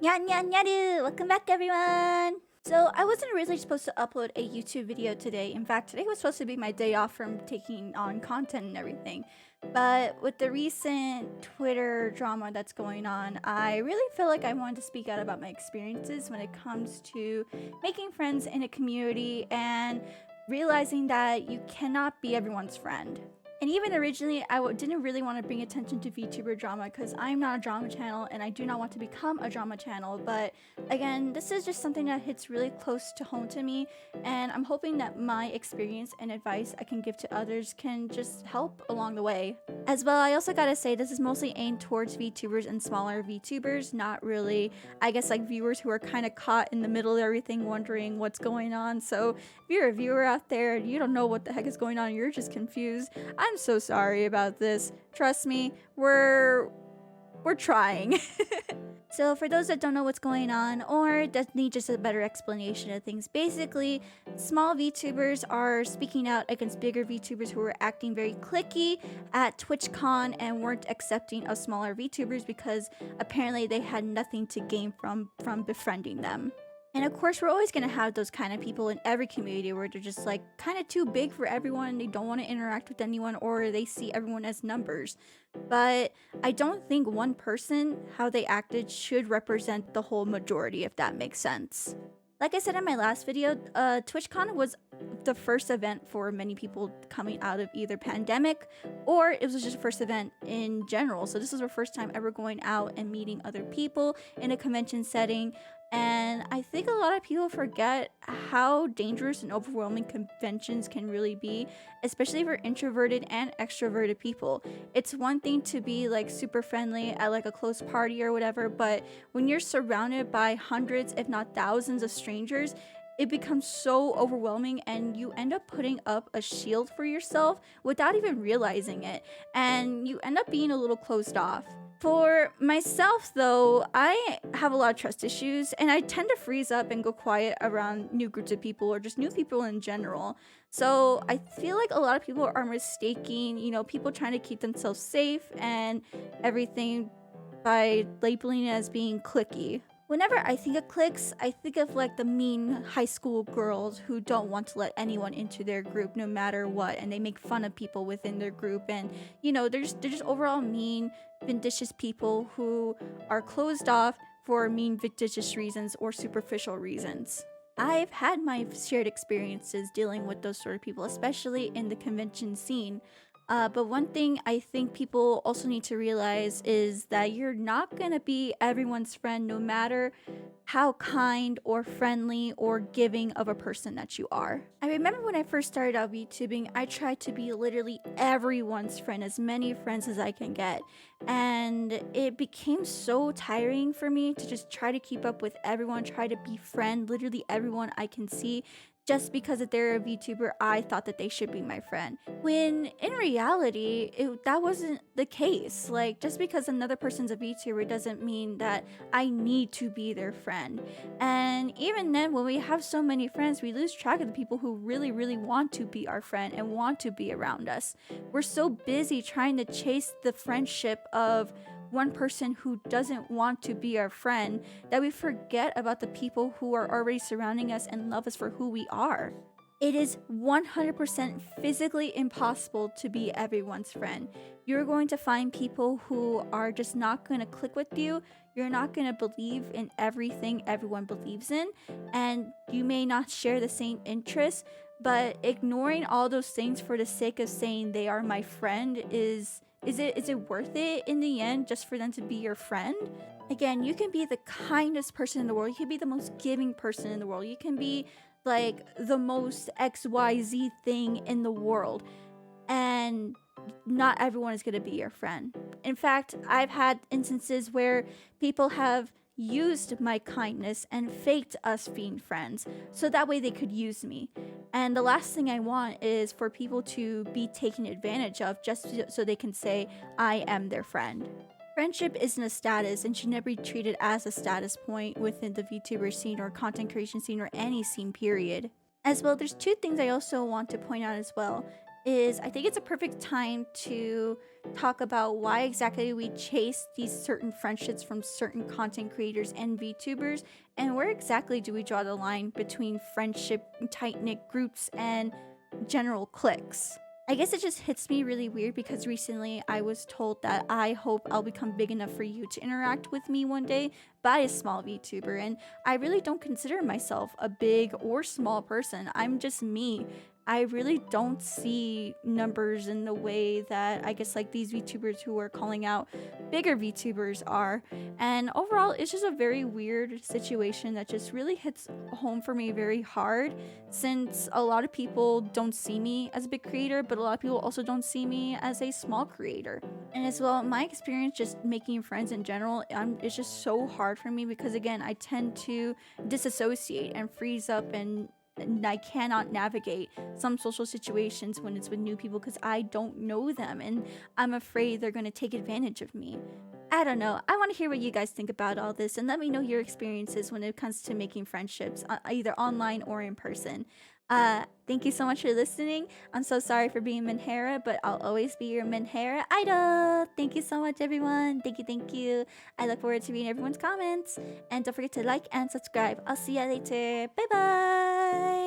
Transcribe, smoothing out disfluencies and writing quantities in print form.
Nyaru! Welcome back, everyone! So, I wasn't originally supposed to upload a YouTube video today. In fact, today was supposed to be my day off from taking on content and everything. But with the recent Twitter drama that's going on, I really feel like I wanted to speak out about my experiences when it comes to making friends in a community and realizing that you cannot be everyone's friend. And even originally, I didn't really want to bring attention to VTuber drama because I'm not a drama channel and I do not want to become a drama channel. But again, this is just something that hits really close to home to me. And I'm hoping that my experience and advice I can give to others can just help along the way. As well, I also gotta say this is mostly aimed towards VTubers and smaller VTubers, not really, I guess, like viewers who are kind of caught in the middle of everything wondering what's going on. So if you're a viewer out there and you don't know what the heck is going on, you're just confused, I'm so sorry about this. Trust me, we're trying. So for those that don't know what's going on or that need just a better explanation of things, basically, small VTubers are speaking out against bigger VTubers who were acting very cliquey at TwitchCon and weren't accepting of smaller VTubers because apparently they had nothing to gain from befriending them. And of course, we're always going to have those kind of people in every community where they're just like kind of too big for everyone and they don't want to interact with anyone or they see everyone as numbers. But I don't think one person, how they acted, should represent the whole majority, if that makes sense. Like I said in my last video, TwitchCon was the first event for many people coming out of either pandemic or it was just the first event in general. So this was our first time ever going out and meeting other people in a convention setting. And I think a lot of people forget how dangerous and overwhelming conventions can really be, especially for introverted and extroverted people. It's one thing to be like super friendly at like a close party or whatever, but when you're surrounded by hundreds, if not thousands of strangers, it becomes so overwhelming and you end up putting up a shield for yourself without even realizing it. And you end up being a little closed off. For myself, though, I have a lot of trust issues and I tend to freeze up and go quiet around new groups of people or just new people in general. So I feel like a lot of people are mistaking, people trying to keep themselves safe and everything by labeling it as being cliquey. Whenever I think of cliques, I think of like the mean high school girls who don't want to let anyone into their group no matter what, and they make fun of people within their group, and they're just overall mean, vindicious people who are closed off for mean, vindicious reasons or superficial reasons. I've had my shared experiences dealing with those sort of people, especially in the convention scene. But one thing I think people also need to realize is that you're not going to be everyone's friend no matter how kind or friendly or giving of a person that you are. I remember when I first started out VTubing, I tried to be literally everyone's friend, as many friends as I can get. And it became so tiring for me to just try to keep up with everyone, try to befriend literally everyone I can see. Just because if they're a VTuber, I thought that they should be my friend. When in reality, that wasn't the case. Like, just because another person's a VTuber doesn't mean that I need to be their friend. And even then, when we have so many friends, we lose track of the people who really, really want to be our friend and want to be around us. We're so busy trying to chase the friendship of one person who doesn't want to be our friend that we forget about the people who are already surrounding us and love us for who we are. It is 100% physically impossible to be everyone's friend. You're going to find people who are just not going to click with you. You're not going to believe in everything everyone believes in, and you may not share the same interests, but ignoring all those things for the sake of saying they are my friend is it worth it in the end just for them to be your friend? Again, you can be the kindest person in the world. You can be the most giving person in the world. You can be like the most XYZ thing in the world. And not everyone is going to be your friend. In fact, I've had instances where people have used my kindness and faked us being friends so that way they could use me. And the last thing I want is for people to be taken advantage of just so they can say I am their friend. Friendship isn't a status and should never be treated as a status point within the VTuber scene or content creation scene or any scene period. As well, there's two things I also want to point out as well. Is I think it's a perfect time to talk about why exactly we chase these certain friendships from certain content creators and VTubers, and where exactly do we draw the line between friendship, tight-knit groups, and general cliques. I guess it just hits me really weird because recently I was told that I hope I'll become big enough for you to interact with me one day by a small VTuber, and I really don't consider myself a big or small person. I'm just me. I really don't see numbers in the way that I guess like these VTubers who are calling out bigger VTubers are. And overall, it's just a very weird situation that just really hits home for me very hard, since a lot of people don't see me as a big creator, but a lot of people also don't see me as a small creator. And as well, my experience just making friends in general, it's just so hard for me because again, I tend to disassociate and freeze up, and I cannot navigate some social situations when it's with new people because I don't know them and I'm afraid they're going to take advantage of me. I don't know. I want to hear what you guys think about all this, and let me know your experiences when it comes to making friendships, either online or in person. Thank you so much for listening. I'm so sorry for being Minhera, but I'll always be your Minhera idol. Thank you so much, everyone. Thank you. I look forward to reading everyone's comments. And don't forget to like and subscribe. I'll see you later. Bye bye.